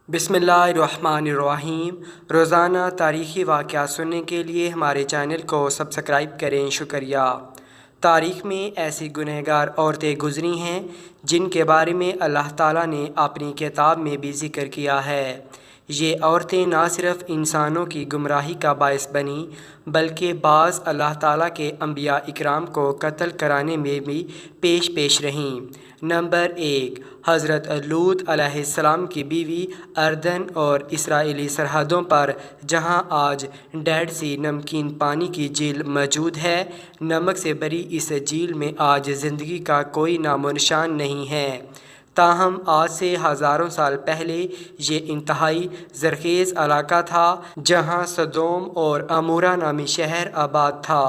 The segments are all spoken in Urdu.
بسم اللہ الرحمن الرحیم۔ روزانہ تاریخی واقعات سننے کے لیے ہمارے چینل کو سبسکرائب کریں۔ شکریہ۔ تاریخ میں ایسی گنہگار عورتیں گزری ہیں جن کے بارے میں اللہ تعالیٰ نے اپنی کتاب میں بھی ذکر کیا ہے۔ یہ عورتیں نہ صرف انسانوں کی گمراہی کا باعث بنیں بلکہ بعض اللہ تعالیٰ کے انبیاء اکرام کو قتل کرانے میں بھی پیش رہیں۔ نمبر 1، حضرت لوط علیہ السلام کی بیوی۔ اردن اور اسرائیلی سرحدوں پر جہاں آج ڈیڈ سی نمکین پانی کی جھیل موجود ہے، نمک سے بھری اس جھیل میں آج زندگی کا کوئی نام و نشان نہیں ہے۔ تاہم آج سے ہزاروں سال پہلے یہ انتہائی زرخیز علاقہ تھا جہاں سدوم اور عمورہ نامی شہر آباد تھا۔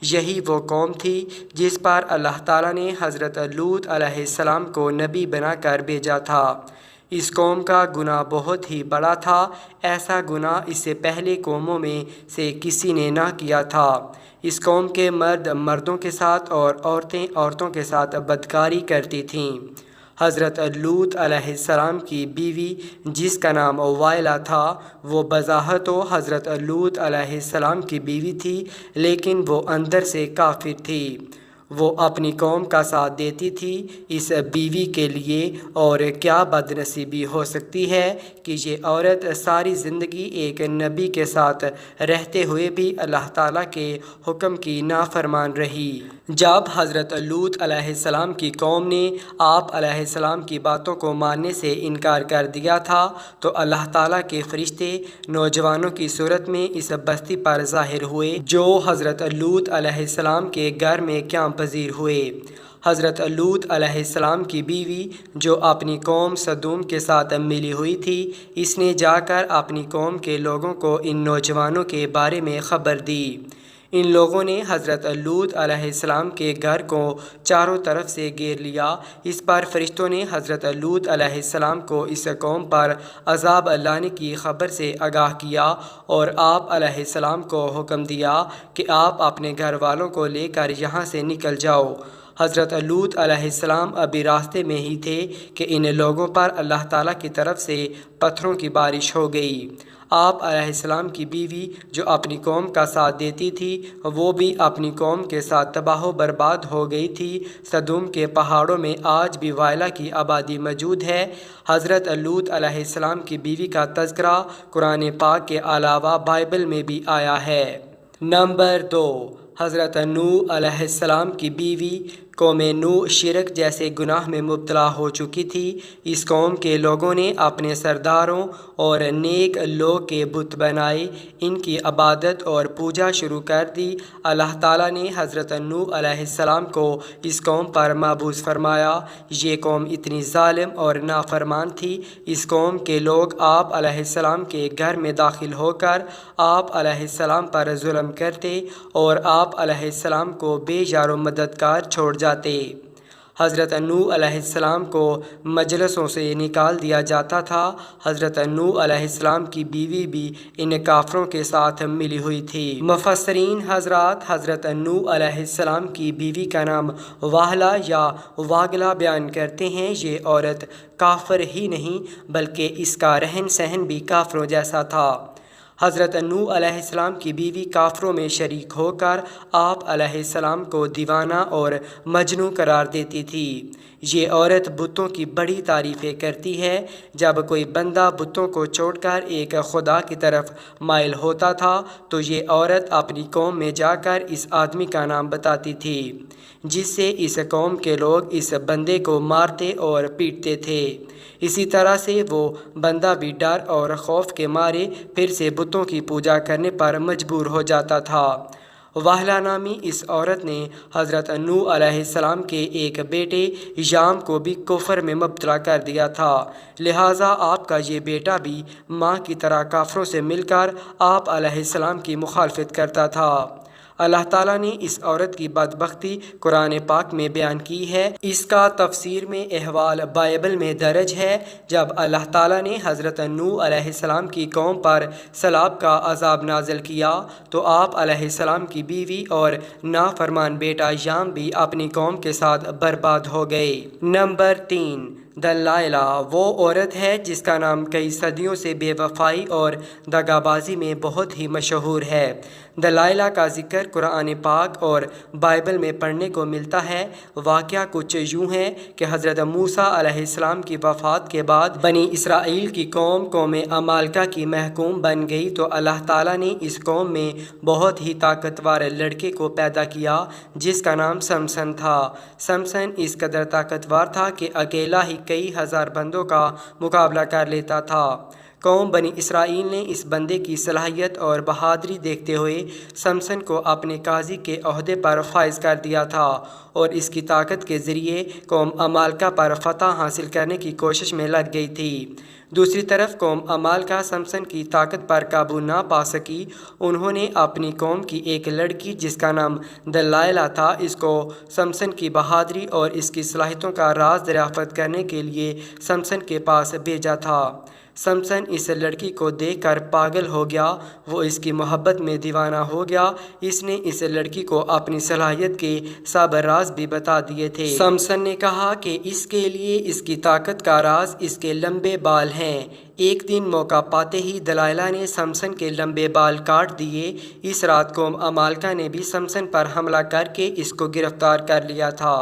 یہی وہ قوم تھی جس پر اللہ تعالیٰ نے حضرت لوط علیہ السلام کو نبی بنا کر بھیجا تھا۔ اس قوم کا گناہ بہت ہی بڑا تھا۔ ایسا گناہ اس سے پہلے قوموں میں سے کسی نے نہ کیا تھا۔ اس قوم کے مرد مردوں کے ساتھ اور عورتیں عورتوں کے ساتھ بدکاری کرتی تھیں۔ حضرت لوط علیہ السلام کی بیوی جس کا نام وائلہ تھا، وہ بظاہر تو حضرت لوط علیہ السلام کی بیوی تھی، لیکن وہ اندر سے کافر تھی۔ وہ اپنی قوم کا ساتھ دیتی تھی۔ اس بیوی کے لیے اور کیا بد نصیبی ہو سکتی ہے کہ یہ عورت ساری زندگی ایک نبی کے ساتھ رہتے ہوئے بھی اللہ تعالیٰ کے حکم کی نافرمان رہی۔ جب حضرت لوط علیہ السلام کی قوم نے آپ علیہ السلام کی باتوں کو ماننے سے انکار کر دیا تھا تو اللہ تعالیٰ کے فرشتے نوجوانوں کی صورت میں اس بستی پر ظاہر ہوئے جو حضرت لوط علیہ السلام کے گھر میں قیام پذیر ہوئے۔ حضرت لوط علیہ السلام کی بیوی جو اپنی قوم سدوم کے ساتھ ملی ہوئی تھی، اس نے جا کر اپنی قوم کے لوگوں کو ان نوجوانوں کے بارے میں خبر دی۔ ان لوگوں نے حضرت لوط علیہ السلام کے گھر کو چاروں طرف سے گھیر لیا۔ اس پر فرشتوں نے حضرت لوط علیہ السلام کو اس قوم پر عذاب لانے کی خبر سے آگاہ کیا اور آپ علیہ السلام کو حکم دیا کہ آپ اپنے گھر والوں کو لے کر یہاں سے نکل جاؤ۔ حضرت لوط علیہ السلام ابھی راستے میں ہی تھے کہ ان لوگوں پر اللہ تعالیٰ کی طرف سے پتھروں کی بارش ہو گئی۔ آپ علیہ السلام کی بیوی جو اپنی قوم کا ساتھ دیتی تھی، وہ بھی اپنی قوم کے ساتھ تباہ و برباد ہو گئی تھی۔ سدوم کے پہاڑوں میں آج بھی وائلہ کی آبادی موجود ہے۔ حضرت لوط علیہ السلام کی بیوی کا تذکرہ قرآن پاک کے علاوہ بائبل میں بھی آیا ہے۔ نمبر 2، حضرت نوح علیہ السلام کی بیوی۔ قوم نوح شرک جیسے گناہ میں مبتلا ہو چکی تھی۔ اس قوم کے لوگوں نے اپنے سرداروں اور نیک لوگ کے بت بنائے، ان کی عبادت اور پوجا شروع کر دی۔ اللہ تعالیٰ نے حضرت نوح علیہ السلام کو اس قوم پر مبعوث فرمایا۔ یہ قوم اتنی ظالم اور نافرمان تھی۔ اس قوم کے لوگ آپ علیہ السلام کے گھر میں داخل ہو کر آپ علیہ السلام پر ظلم کرتے اور آپ علیہ السلام کو بے یار و مددگار چھوڑ جاتے۔ حضرت نوح علیہ السلام کو مجلسوں سے نکال دیا جاتا تھا۔ حضرت نوح علیہ السلام کی بیوی بھی ان کافروں کے ساتھ ملی ہوئی تھی۔ مفسرین حضرات حضرت نوح علیہ السلام کی بیوی کا نام واہلہ یا واگلہ بیان کرتے ہیں۔ یہ عورت کافر ہی نہیں بلکہ اس کا رہن سہن بھی کافروں جیسا تھا۔ حضرت نوح علیہ السلام کی بیوی کافروں میں شریک ہو کر آپ علیہ السلام کو دیوانہ اور مجنون قرار دیتی تھی۔ یہ عورت بتوں کی بڑی تعریفیں کرتی ہے۔ جب کوئی بندہ بتوں کو چھوڑ کر ایک خدا کی طرف مائل ہوتا تھا تو یہ عورت اپنی قوم میں جا کر اس آدمی کا نام بتاتی تھی، جس سے اس قوم کے لوگ اس بندے کو مارتے اور پیٹتے تھے۔ اسی طرح سے وہ بندہ بھی ڈر اور خوف کے مارے پھر سے بتوں کی پوجا کرنے پر مجبور ہو جاتا تھا۔ واہلہ نامی اس عورت نے حضرت نوح علیہ السلام کے ایک بیٹے یام کو بھی کفر میں مبتلا کر دیا تھا، لہٰذا آپ کا یہ بیٹا بھی ماں کی طرح کافروں سے مل کر آپ علیہ السلام کی مخالفت کرتا تھا۔ اللہ تعالیٰ نے اس عورت کی بدبختی قرآن پاک میں بیان کی ہے۔ اس کا تفسیر میں احوال بائبل میں درج ہے۔ جب اللہ تعالیٰ نے حضرت نوح علیہ السلام کی قوم پر سیلاب کا عذاب نازل کیا تو آپ علیہ السلام کی بیوی اور نافرمان بیٹا یام بھی اپنی قوم کے ساتھ برباد ہو گئے۔ نمبر 3، دلائلہ وہ عورت ہے جس کا نام کئی صدیوں سے بے وفائی اور دغابازی میں بہت ہی مشہور ہے۔ دلائلہ کا ذکر قرآن پاک اور بائبل میں پڑھنے کو ملتا ہے۔ واقعہ کچھ یوں ہے کہ حضرت موسیٰ علیہ السلام کی وفات کے بعد بنی اسرائیل کی قوم عمالقہ کی محکوم بن گئی تو اللہ تعالیٰ نے اس قوم میں بہت ہی طاقتور لڑکے کو پیدا کیا جس کا نام سمسن تھا۔ سمسن اس قدر طاقتور تھا کہ اکیلا ہی کئی ہزار بندوں کا مقابلہ کر لیتا تھا۔ قوم بنی اسرائیل نے اس بندے کی صلاحیت اور بہادری دیکھتے ہوئے سمسن کو اپنے قاضی کے عہدے پر فائز کر دیا تھا اور اس کی طاقت کے ذریعے قوم عمالقہ پر فتح حاصل کرنے کی کوشش میں لگ گئی تھی۔ دوسری طرف قوم عمالقہ سمسن کی طاقت پر قابو نہ پا سکی۔ انہوں نے اپنی قوم کی ایک لڑکی جس کا نام دلائلہ تھا، اس کو سمسن کی بہادری اور اس کی صلاحیتوں کا راز دریافت کرنے کے لیے سمسن کے پاس بھیجا تھا۔ سمسن اس لڑکی کو دیکھ کر پاگل ہو گیا، وہ اس کی محبت میں دیوانہ ہو گیا۔ اس نے اس لڑکی کو اپنی صلاحیت کے سب راز بھی بتا دیے تھے۔ سمسن نے کہا کہ اس کے لیے اس کی طاقت کا راز اس کے لمبے بال ہیں۔ ایک دن موقع پاتے ہی دلائلہ نے سمسن کے لمبے بال کاٹ دیے۔ اس رات قوم عمالقہ نے بھی سمسن پر حملہ کر کے اس کو گرفتار کر لیا تھا۔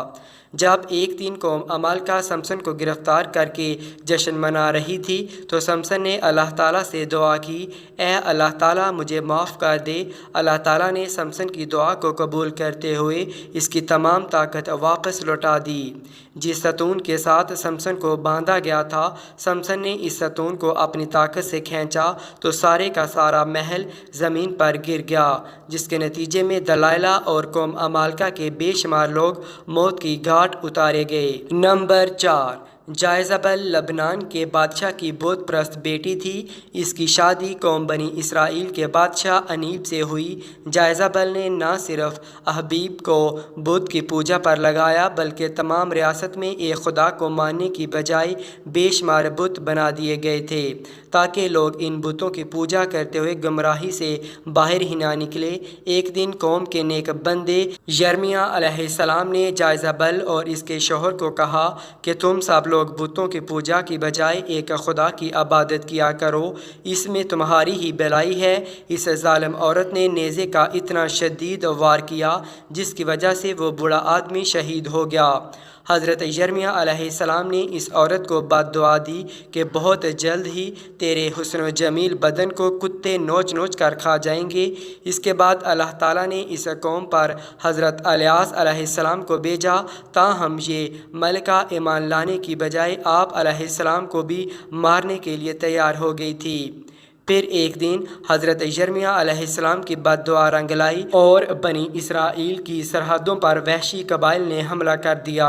جب ایک دن قوم عمالقہ سمسن کو گرفتار کر کے جشن منا رہی تھی تو سمسن نے اللہ تعالیٰ سے دعا کی، اے اللہ تعالیٰ مجھے معاف کر دے۔ اللہ تعالیٰ نے سمسن کی دعا کو قبول کرتے ہوئے اس کی تمام طاقت واپس لوٹا دی۔ جس ستون کے ساتھ سمسن کو باندھا گیا تھا، سمسن نے اس ستون کو اپنی طاقت سے کھینچا تو سارے کا سارا محل زمین پر گر گیا، جس کے نتیجے میں دلائلہ اور قوم عمالقہ کے بے شمار لوگ موت کی گھاٹ اتارے گئے۔ نمبر 4، جائزبل لبنان کے بادشاہ کی بت پرست بیٹی تھی۔ اس کی شادی قوم بنی اسرائیل کے بادشاہ انیب سے ہوئی۔ جائزبل نے نہ صرف احابیب کو بت کی پوجا پر لگایا بلکہ تمام ریاست میں ایک خدا کو ماننے کی بجائے بے شمار بت بنا دیے گئے تھے تاکہ لوگ ان بتوں کی پوجا کرتے ہوئے گمراہی سے باہر ہی نہ نکلے۔ ایک دن قوم کے نیک بندے یرمیاہ علیہ السلام نے جائزبل اور اس کے شوہر کو کہا کہ تم سب لوگ بتوں کی پوجا کی بجائے ایک خدا کی عبادت کیا کرو، اس میں تمہاری ہی بھلائی ہے۔ اس ظالم عورت نے نیزے کا اتنا شدید وار کیا جس کی وجہ سے وہ بوڑھا آدمی شہید ہو گیا۔ حضرت یرمیاہ علیہ السلام نے اس عورت کو بد دعا دی کہ بہت جلد ہی تیرے حسن و جمیل بدن کو کتے نوچ نوچ کر کھا جائیں گے۔ اس کے بعد اللہ تعالیٰ نے اس قوم پر حضرت الیاس علیہ السلام کو بھیجا، تاہم یہ ملکہ ایمان لانے کی بجائے آپ علیہ السلام کو بھی مارنے کے لیے تیار ہو گئی تھی۔ پھر ایک دن حضرت یرمیاہ علیہ السلام کی بد دعا رنگ لائی اور بنی اسرائیل کی سرحدوں پر وحشی قبائل نے حملہ کر دیا۔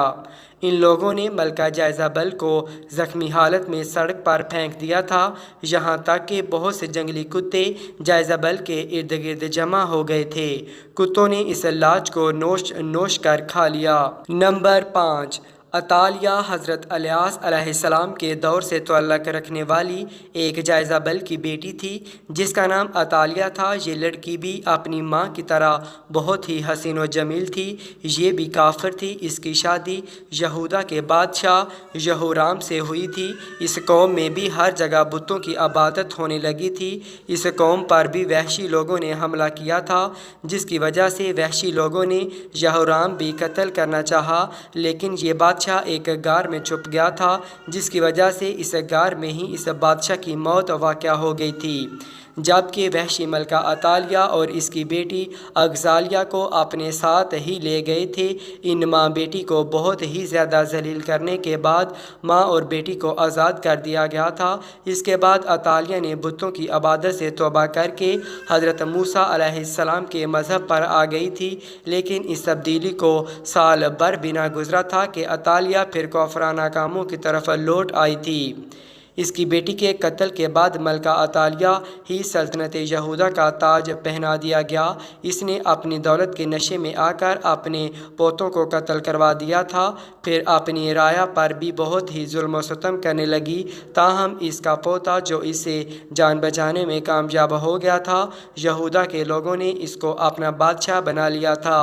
ان لوگوں نے ملکہ جائزبل کو زخمی حالت میں سڑک پر پھینک دیا تھا، یہاں تک کہ بہت سے جنگلی کتے جائزبل کے ارد گرد جمع ہو گئے تھے۔ کتوں نے اس لاش کو نوش کر کھا لیا۔ نمبر 5، عطالیہ حضرت الیاس علیہ السلام کے دور سے تعلق رکھنے والی ایک جائزبل کی بیٹی تھی جس کا نام عطالیہ تھا۔ یہ لڑکی بھی اپنی ماں کی طرح بہت ہی حسین و جمیل تھی، یہ بھی کافر تھی۔ اس کی شادی یہودا کے بادشاہ یہورام سے ہوئی تھی۔ اس قوم میں بھی ہر جگہ بتوں کی عبادت ہونے لگی تھی۔ اس قوم پر بھی وحشی لوگوں نے حملہ کیا تھا جس کی وجہ سے وحشی لوگوں نے یہورام بھی قتل کرنا چاہا، لیکن یہ بادشاہ ایک غار میں چھپ گیا تھا جس کی وجہ سے اس غار میں ہی اس بادشاہ کی موت واقع ہو گئی تھی، جبکہ وحشی ملکہ عطالیہ اور اس کی بیٹی اغزالیہ کو اپنے ساتھ ہی لے گئے تھے۔ ان ماں بیٹی کو بہت ہی زیادہ ذلیل کرنے کے بعد ماں اور بیٹی کو آزاد کر دیا گیا تھا۔ اس کے بعد عطالیہ نے بتوں کی عبادت سے توبہ کر کے حضرت موسیٰ علیہ السلام کے مذہب پر آ گئی تھی، لیکن اس تبدیلی کو سال بھر بھی نہ گزرا تھا کہ عطالیہ پھر کفرانہ کاموں کی طرف لوٹ آئی تھی۔ اس کی بیٹی کے قتل کے بعد ملکہ عطالیہ ہی سلطنت یہودا کا تاج پہنا دیا گیا۔ اس نے اپنی دولت کے نشے میں آ کر اپنے پوتوں کو قتل کروا دیا تھا، پھر اپنی رعایا پر بھی بہت ہی ظلم و ستم کرنے لگی۔ تاہم اس کا پوتا جو اسے جان بچانے میں کامیاب ہو گیا تھا، یہودا کے لوگوں نے اس کو اپنا بادشاہ بنا لیا تھا۔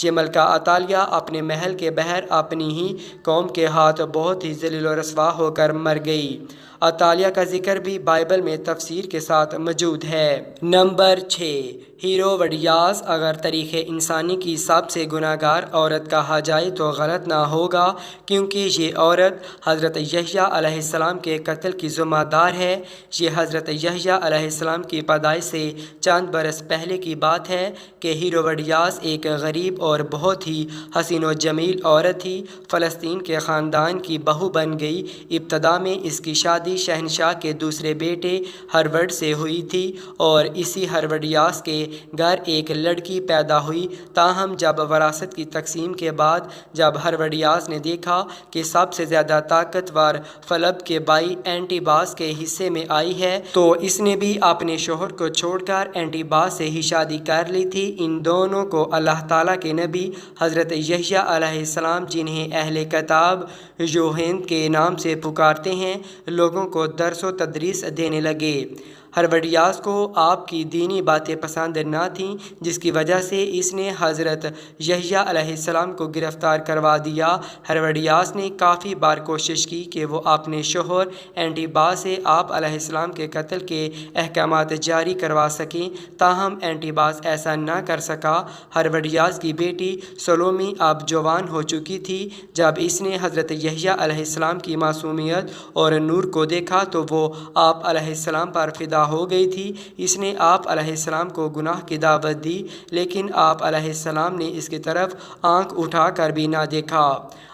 یہ ملکہ عطالیہ اپنے محل کے باہر اپنی ہی قوم کے ہاتھ بہت ہی ذلیل و رسوا ہو کر مر گئی۔ عطالیہ کا ذکر بھی بائبل میں تفسیر کے ساتھ موجود ہے۔ Number 6، Herodias. اگر تاریخ انسانی کی سب سے گناہ گار عورت کہا جائے تو غلط نہ ہوگا، کیونکہ یہ عورت حضرت یحییٰ علیہ السلام کے قتل کی ذمہ دار ہے۔ یہ حضرت یحییٰ علیہ السلام کی پیدائش سے چند برس پہلے کی بات ہے کہ ہیروڈیاس ایک غریب اور بہت ہی حسین و جمیل عورت تھی۔ فلسطین کے خاندان کی بہو بن گئی۔ ابتدا میں اس کی شادی شہنشاہ کے دوسرے بیٹے ہرڈ سے ہوئی تھی اور اسی ہیروڈیاس کے گھر ایک لڑکی پیدا ہوئی۔ تاہم جب وراثت کی تقسیم کے بعد جب ہیروڈیاس نے دیکھا کہ سب سے زیادہ طاقتور فلپ کے بھائی اینٹیباس کے حصے میں آئی ہے، تو اس نے بھی اپنے شوہر کو چھوڑ کر اینٹیباس سے ہی شادی کر لی تھی۔ ان دونوں کو اللہ تعالیٰ کے نبی حضرت یحییٰ علیہ السلام، جنہیں اہل کتاب یوحنا کے نام سے پکارتے ہیں، لوگوں کو درس و تدریس دینے لگے۔ ہیروڈیاس کو آپ کی دینی باتیں پسند نہ تھیں، جس کی وجہ سے اس نے حضرت یحییٰ علیہ السلام کو گرفتار کروا دیا۔ ہیروڈیاس نے کافی بار کوشش کی کہ وہ اپنے شوہر اینٹیباس سے آپ علیہ السلام کے قتل کے احکامات جاری کروا سکیں، تاہم اینٹیباس ایسا نہ کر سکا۔ ہیروڈیاس کی بیٹی سلومی اب جوان ہو چکی تھی۔ جب اس نے حضرت یحییٰ علیہ السلام کی معصومیت اور نور کو دیکھا تو وہ آپ علیہ السلام پر فدا ہو گئی تھی۔ اس نے آپ علیہ السلام کو گناہ کی دعوت دی، لیکن آپ علیہ السلام نے اس کی طرف آنکھ اٹھا کر بھی نہ دیکھا۔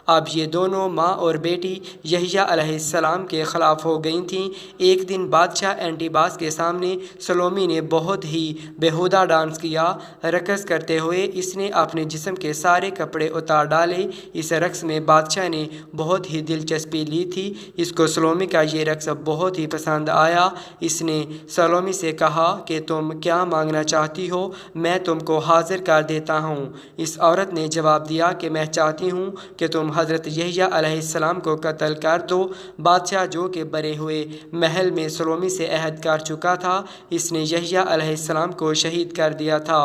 اب یہ دونوں ماں اور بیٹی یحییٰ علیہ السلام کے خلاف ہو گئی تھیں۔ ایک دن بادشاہ اینٹیباس کے سامنے سلومی نے بہت ہی بیہودہ ڈانس کیا۔ رقص کرتے ہوئے اس نے اپنے جسم کے سارے کپڑے اتار ڈالے۔ اس رقص میں بادشاہ نے بہت ہی دلچسپی لی تھی۔ اس کو سلومی کا یہ رقص بہت ہی پسند آیا۔ اس نے سلومی سے کہا کہ تم کیا مانگنا چاہتی ہو، میں تم کو حاضر کر دیتا ہوں۔ اس عورت نے جواب دیا کہ میں چاہتی ہوں کہ تم حضرت یحییٰ علیہ السلام کو قتل کر دو۔ بادشاہ، جو کہ بڑے ہوئے محل میں سلومی سے عہد کر چکا تھا، اس نے یحییٰ علیہ السلام کو شہید کر دیا تھا۔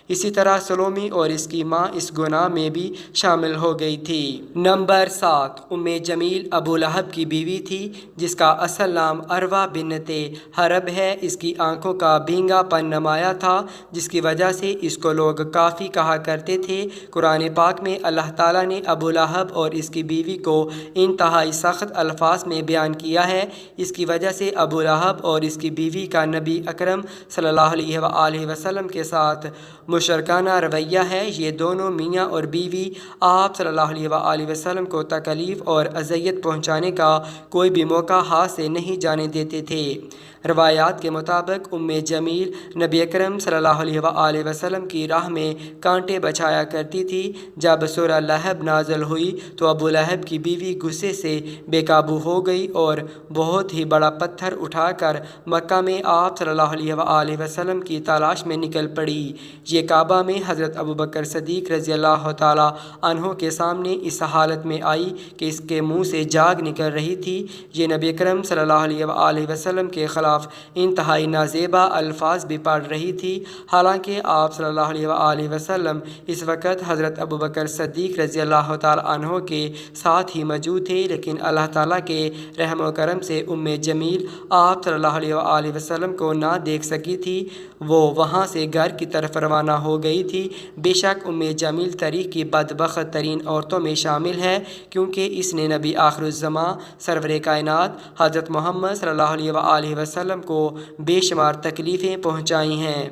اسی طرح سلومی اور اس کی ماں اس گناہ میں بھی شامل ہو گئی تھی۔ نمبر 7، ام جمیل ابو لہب کی بیوی تھی، جس کا اصل نام عروہ بنت حرب ہے۔ اس کی آنکھوں کا بھینگا پن نمایاں تھا، جس کی وجہ سے اس کو لوگ کافی کہا کرتے تھے۔ قرآن پاک میں اللہ تعالیٰ نے ابو لہب اور اس کی بیوی کو انتہائی سخت الفاظ میں بیان کیا ہے۔ اس کی وجہ سے ابو لہب اور اس کی بیوی کا نبی اکرم صلی اللہ علیہ وآلہ وسلم کے ساتھ مشرکانہ رویہ ہے۔ یہ دونوں میاں اور بیوی آپ صلی اللہ علیہ وآلہ وسلم کو تکلیف اور اذیت پہنچانے کا کوئی بھی موقع ہاتھ سے نہیں جانے دیتے تھے۔ روایات کے مطابق ام جمیل نبی اکرم صلی اللہ علیہ وآلہ وسلم کی راہ میں کانٹے بچھایا کرتی تھی۔ جب سورہ لہب نازل ہوئی تو ابو لہب کی بیوی غصے سے بے قابو ہو گئی اور بہت ہی بڑا پتھر اٹھا کر مکہ میں آپ صلی اللہ علیہ وآلہ وسلم کی تلاش میں نکل پڑی۔ یہ کعبہ میں حضرت ابوبکر صدیق رضی اللہ تعالیٰ عنہ کے سامنے اس حالت میں آئی کہ اس کے منہ سے جاگ نکل رہی تھی۔ یہ نبی اکرم صلی اللہ علیہ وآلہ وسلم کے خلاف انتہائی نازیبا الفاظ بھی پڑھ رہی تھی۔ حالانکہ آپ صلی اللہ علیہ وآلہ وسلم اس وقت حضرت ابوبکر صدیق رضی اللہ تعالیٰ عنہ کے ساتھ ہی موجود تھے، لیکن اللہ تعالیٰ کے رحم و کرم سے ام جمیل آپ صلی اللہ علیہ وآلہ وسلم کو نہ دیکھ سکی تھی۔ وہ وہاں سے گھر کی طرف روانہ ہو گئی تھی۔ بے شک ام جمیل تاریخ کی بدبخت ترین عورتوں میں شامل ہے، کیونکہ اس نے نبی آخر الزماں سرور کائنات حضرت محمد صلی اللہ علیہ وآلہ وسلم کو بے شمار تکلیفیں پہنچائی ہیں۔